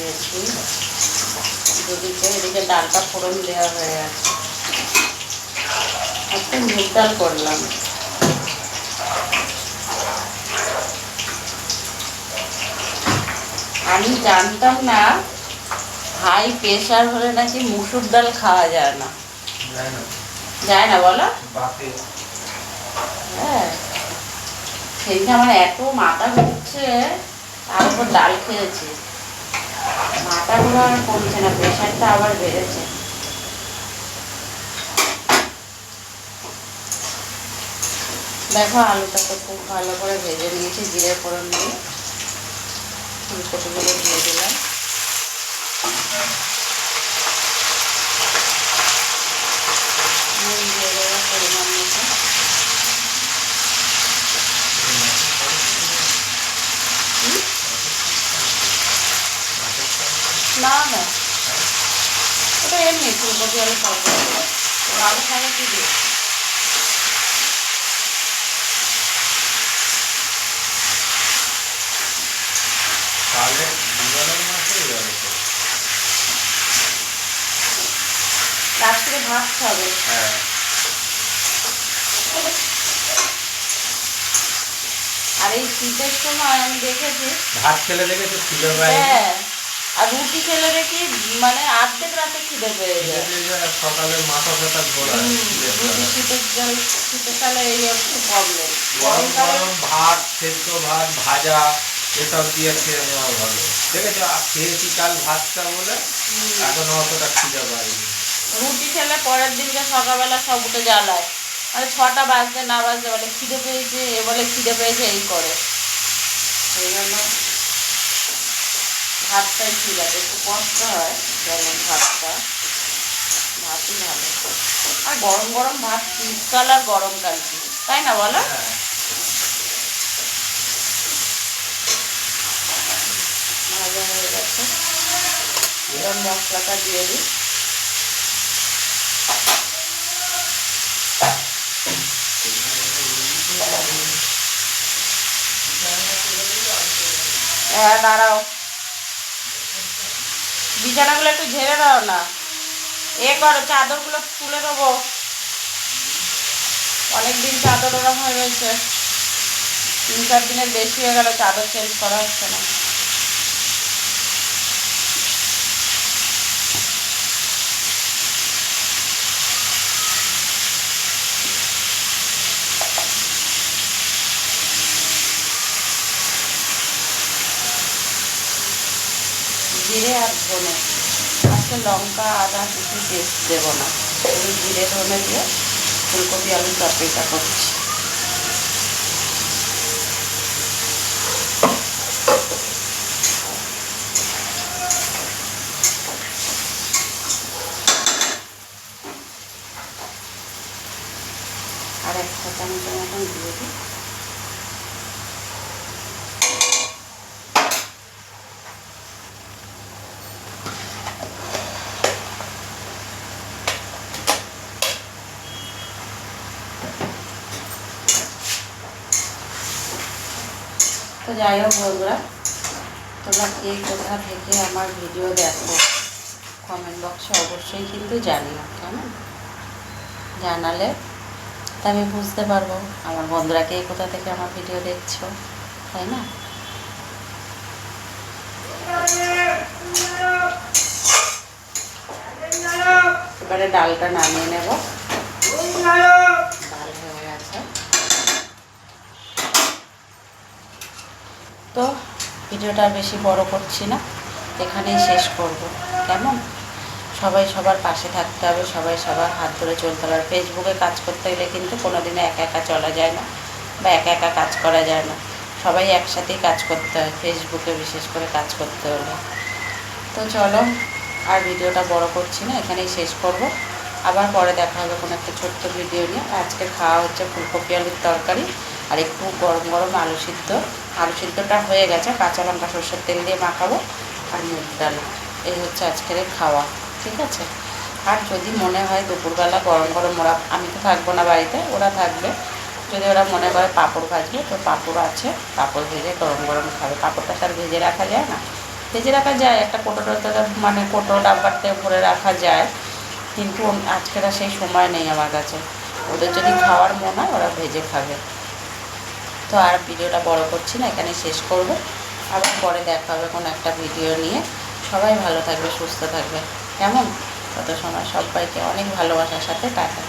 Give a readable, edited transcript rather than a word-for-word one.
দিয়েছি। দুদিকে এদিকে ডালটা ফোড়ন দেওয়া হয়ে গেছে। একটা মুগ ডাল করলাম। আমি জানতাম না হাই প্রেশার হলে নাকি মুসুর ডাল খাওয়া যায় না। যায় না বলো? হ্যাঁ, সেদিকে আমার এত মাথা ঘুরছে, তার উপর ডাল খেয়েছি, মাথাগুলো আর কমছে না, প্রেশারটা আবার বেড়েছে। দেখো আলুটাকে খুব ভালো করে ভেজে নিয়েছি জিরে ফোড়ন দিয়ে। ফুলকপিগুলো দিয়ে দিলাম। নুন দিয়ে দেবো পরিমাণ মতো। না না, ওটা এমনি ফুলকপি আলু তরকারি, আলু খাবে কি দিয়ে। রাত্রে ভাত খাবে। আর এই শীতের সময় আমি দেখেছি ভাত খেলে দেখেছি খিদে পায়। হ্যাঁ, আর রুটি খেলে দেখি মানে অর্ধেক রাতে খিদে পেয়ে যায়। সকালে মাথা ব্যথা ঘোরায়। শীতের কালে এই হচ্ছে প্রবলেম। গরম ভাত, সেদ্ধ ভাত, ভাজা এসব দিয়ে খেয়ে নেওয়া ভালো। দেখেছো খেয়েছি কাল ভাতটা বলে এখনো অতটা খিদে পাইনি। রুটি খেলে পরের দিনকে সকালবেলা সব উঠে জ্বালায়, মানে 6টা বাজতে না বাজতে বলে খিদে পেয়েছে, এ বলে খিদে পেয়েছে, এই করে। সেই জন্য ভাতটাই ঠিক আছে, একটু কষ্ট হয় গরম ভাতটা, ভাতই ভালো। আর গরম গরম ভাত শীতকাল আর গরমকাল কি, তাই না বলো? ভাজা হয়ে গেছে, এবার মশলাটা দিয়ে দিই। হ্যাঁ দাঁড়াও, বিছানাগুলো একটু ঝেড়ে দাও না, এ করো চাদরগুলো তুলে দেবো, অনেকদিন চাদর ওরম হয়ে রয়েছে, 3-4 দিনের বেশি হয়ে গেল চাদর চেঞ্জ করা হচ্ছে না। জিরে আর ধনে, আজকে লঙ্কা আদা কিছু পেস্ট দেবো না, শুধু জিরে ধনে দিয়ে ফুলকপি আলুর তরকারিটা করছি। আর 1 চা চামচের মতন দিয়ে দিই। তো যাই হোক বন্ধুরা, তোমরা কে কোথা থেকে আমার ভিডিও দেখো কমেন্ট বক্সে অবশ্যই কিন্তু জানিও, কেমন? জানালে তা আমি বুঝতে পারবো আমার বন্ধুরা কে কোথা থেকে আমার ভিডিও দেখছো, তাই না? এবারে ডালটা নামিয়ে নেব, ডাল হয়ে গেছে। তো ভিডিওটা বেশি বড় করছি না, এখানেই শেষ করব, কেমন? সবাই সবার পাশে থাকতে হবে, সবাই সবার হাত ধরে চলতে হবে। আর ফেসবুকে কাজ করতে গেলে কিন্তু কোনো দিনে একা একা চলা যায় না, বা একা একা কাজ করা যায় না, সবাই একসাথেই কাজ করতে হয় ফেসবুকে বিশেষ করে কাজ করতে হলে। তো চলো আর ভিডিওটা বড় করছি না, এখানেই শেষ করব। আবার পরে দেখা হবে কোনো একটা ছোট্ট ভিডিও নিয়ে। আজকে খাওয়া হচ্ছে ফুলকপি আলুর তরকারি আর একটু গরম গরম আলু সিদ্ধ। আলু সিদ্ধটা হয়ে গেছে, কাঁচা লঙ্কা সরষের তেল দিয়ে মাখাবো আর মুগ ডাল। এই হচ্ছে আজকের খাওয়া, ঠিক আছে? আর যদি মনে হয় দুপুরবেলা গরম গরম, ওরা, আমি তো থাকবো না বাড়িতে, ওরা থাকবে, যদি ওরা মনে করে পাঁপড় ভাজবে তো পাঁপড় আছে, পাঁপড় ভেজে গরম গরম খাবে। পাঁপড়টা তার ভেজে রাখা যায় না, ভেজে রাখা যায়, একটা কোটোটাতে মানে কোটো ডাব্বাতে ভরে রাখা যায়, কিন্তু আজকের আর সেই সময় নেই আমার কাছে। ওদের যদি খাওয়ার মন হয় ওরা ভেজে খাবে। তো আর ভিডিওটা বড় করছি না, এখানে শেষ করব। আবার পরে দেখা হবে কোনো একটা ভিডিও নিয়ে। সবাই ভালো থাকবে, সুস্থ থাকবে, কেমন? তত সময় সবাইকে অনেক ভালোবাসার সাথে টাটা।